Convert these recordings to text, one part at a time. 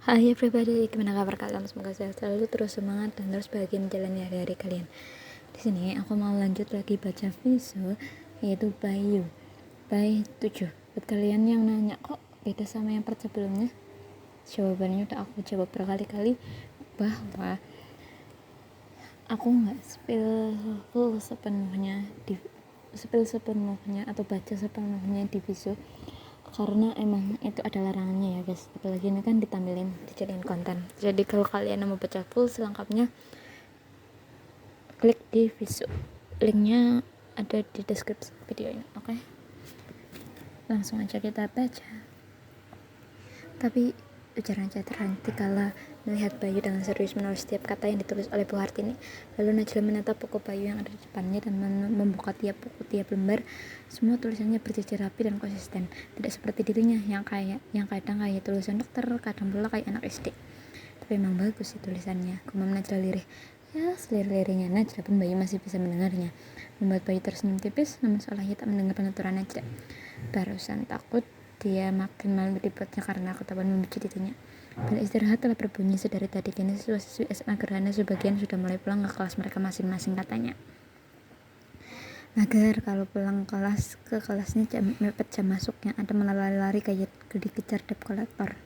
Hai everybody, gimana kabar kalian? Semoga sehat selalu, terus semangat dan terus bahagia menjalani hari-hari kalian. Di sini aku mau lanjut lagi baca Viso, yaitu Bayu by 7. Buat kalian yang nanya kok beda sama yang part sebelumnya, jawabannya udah aku jawab berkali-kali bahwa aku nggak spill sepenuhnya atau baca sepenuhnya di Viso, karena emang itu ada larangannya ya guys, apalagi ini kan dijadiin konten. Jadi kalau kalian mau baca full selengkapnya, klik di Viso, linknya ada di deskripsi video ini. Oke, langsung aja kita baca. Tapi ujaran Catra kala melihat Bayu dengan serius menulis setiap kata yang ditulis oleh Bu Hartini. Lalu Najla menatap buku Bayu yang ada di depannya dan membuka tiap buku, tiap lembar. Semua tulisannya berjejer rapi dan konsisten, tidak seperti dirinya yang kadang kayak tulisan dokter, kadang pula kayak anak SD. Tapi emang bagus sih tulisannya, gumam Najla lirih. Ya, selir-lirihnya Najla pun Bayu masih bisa mendengarnya, membuat Bayu tersenyum tipis, namun seolah ia tak mendengar penuturan Najla. Barusan takut dia makin malu dibuatnya karena ketahuan membenci dirinya. Bel istirahat telah berbunyi sedari tadi. Kini siswa-siswi SMA Gerhana sebagian sudah mulai pulang ke kelas mereka masing-masing, katanya. Agar kalau pulang ke kelasnya mepet jam masuknya, ada lari-lari kayak dikejar debt collector.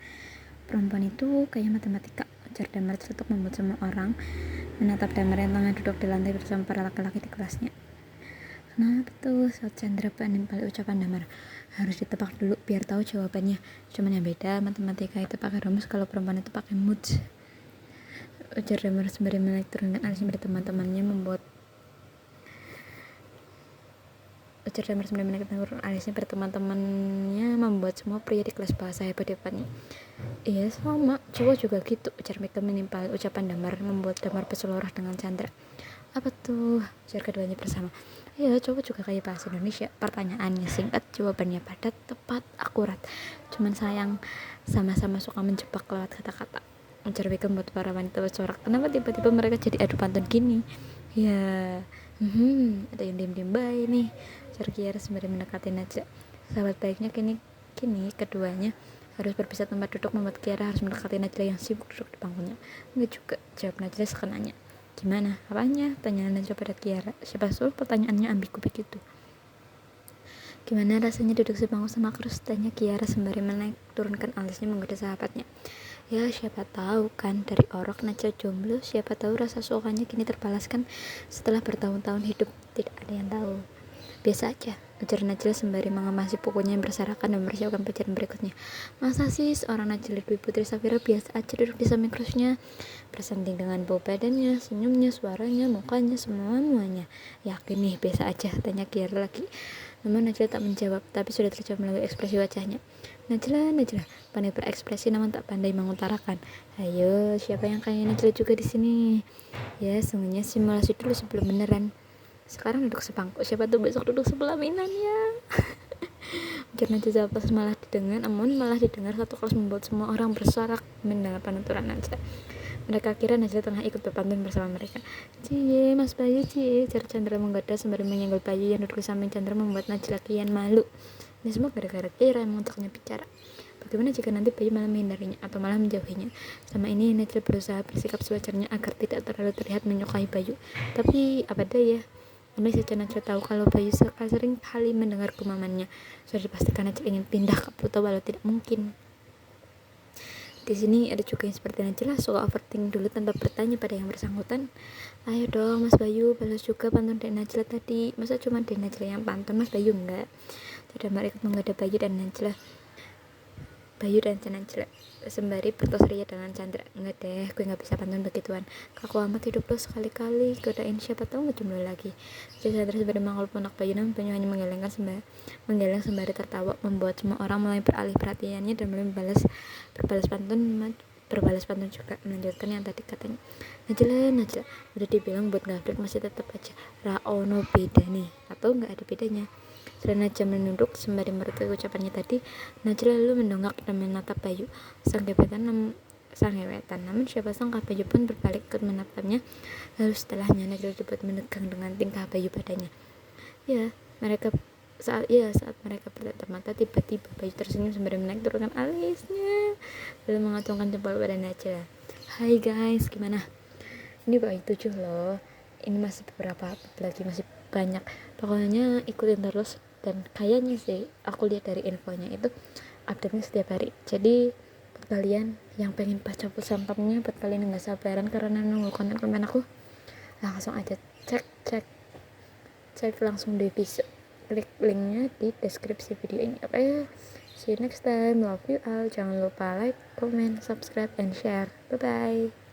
Perempuan itu kayak matematika, ujar Damar untuk membuat semua orang menatap Damar yang tengah duduk di lantai bersama para laki-laki di kelasnya. Kenapa tuh? Saat Chandra menimpali ucapan Damar. Harus ditebak dulu biar tahu jawabannya. Cuman yang beda, matematika itu pakai rumus, kalau perempuan itu pakai moods, ujar Damar sembari menaik turunkan alisnya pada teman-temannya membuat semua pria di kelas bahasa hebat depannya. Iya sama, cowok juga gitu, ujar Mika menimpali ucapan Damar membuat Damar berseloroh dengan Chandra. Apa tuh? Ujar keduanya bersama. Ya, cowok juga kayak bahasa Indonesia, pertanyaannya singkat, jawabannya padat, tepat, akurat. Cuman sayang, sama-sama suka menjebak lewat kata-kata, ujar Mika membuat para wanita bersorak. Kenapa tiba-tiba mereka jadi adu pantun gini? Ya, ada yang diem-diem baik nih, ujar Kiara sembari mendekati Najla. Sahabat baiknya kini keduanya harus berpisah tempat duduk, membuat Kiara harus mendekati Najla yang sibuk duduk di bangkunya. Enggak juga, jawab Najla sekenanya. Gimana? Apanya? Tanya Najla pada Kiara. Siapa suruh pertanyaannya ambigu begitu? Gimana rasanya duduk sebangku sama Krus? Tanya Kiara sembari menaik turunkan alisnya menggoda sahabatnya. Ya siapa tahu kan, dari orok Najla jomblo, siapa tahu rasa sukanya kini terbalaskan setelah bertahun-tahun hidup. Tidak ada yang tahu. Biasa aja, ujar Najla sembari mengemasi bukunya yang berserakan dan mempersiapkan pelajaran berikutnya. Masa sih seorang Najla Dwi Putri Safira biasa aja duduk di samping Krusnya, bersanding dengan bau badannya, senyumnya, suaranya, mukanya, semuanya. Yakin nih biasa aja? Tanya Kiara lagi. Namun Najla tak menjawab, tapi sudah terjawab melalui ekspresi wajahnya. Najla, pandai berekspresi namun tak pandai mengutarakan. Ayo, siapa yang kayak Najla juga di sini? Ya, sungguhnya simulasi dulu sebelum beneran. Sekarang duduk sebangku, siapa tuh besok duduk sebelah Minan ya. Ujar Najla pas malah didengar satu kelas, membuat semua orang bersorak mendengar penuturan Najla. Mereka kira Najla tengah ikut berpantun bersama mereka. Cie, Mas Bayu, cie, ujar Chandra menggoda sembari menyenggol Bayu yang duduk di samping Chandra, membuat Najla kian malu. Ini semua gara-gara Kira yang mengutuknya bicara. Bagaimana jika nanti Bayu malah menghindarinya atau malah menjauhinya? Sama ini Najla berusaha bersikap sewajarnya agar tidak terlalu terlihat menyukai Bayu. Tapi apa daya, andai saja Najla tahu kalau Bayu sering kali mendengar gumamannya, sudah dipastikan Najla ingin pindah ke Pluto walau tidak mungkin. Di sini ada juga yang seperti Najla, suka overthinking dulu tanpa bertanya pada yang bersangkutan. Ayo dong Mas Bayu, balas juga pantun Dek Najla tadi. Masa cuma Dek Najla yang pantun, Mas Bayu enggak? Tidak ikut menggada Bayu dan Najla sembari bertos ria dengan Chandra. Enggak deh, gue gak bisa pantun begituan, kaku amat hidup lo, sekali-kali godain siapa tahu gak jomblo lagi. Chandra sembari mangkul pundak Bayu, namun Bayu hanya menggeleng sembari tertawa, membuat semua orang mulai beralih perhatiannya dan mulai berbalas pantun juga, melanjutkan yang tadi katanya. Najla, udah dibilang buat ngaflik masih tetap aja ra ono beda nih, atau gak ada bedanya. Setelah Najla menunduk sembari merutai ucapannya tadi, Najla lalu mendongak dan menatap Bayu. Sang gebetan, namun siapa sangka Bayu pun berbalik ikut menatapnya. Lalu setelahnya Najla dibuat menegang dengan tingkah Bayu padanya. Ya, mereka saat mereka bertatap mata, tiba-tiba Bayu tersenyum sembari turunkan alisnya lalu mengacungkan jempol pada Najla. Hai guys, gimana? Ini Bayu 7 loh. Ini masih beberapa update lagi, masih banyak. Pokoknya ikutin terus, dan kayaknya sih aku lihat dari infonya itu update-nya setiap hari. Jadi buat kalian yang pengen baca pesan pumpnya, buat kalian yang gak sabaran karena nunggu konten aku, langsung aja cek langsung di bisa klik linknya di deskripsi video ini. Oke, see you next time, love you all, jangan lupa like, comment, subscribe, and share. Bye bye.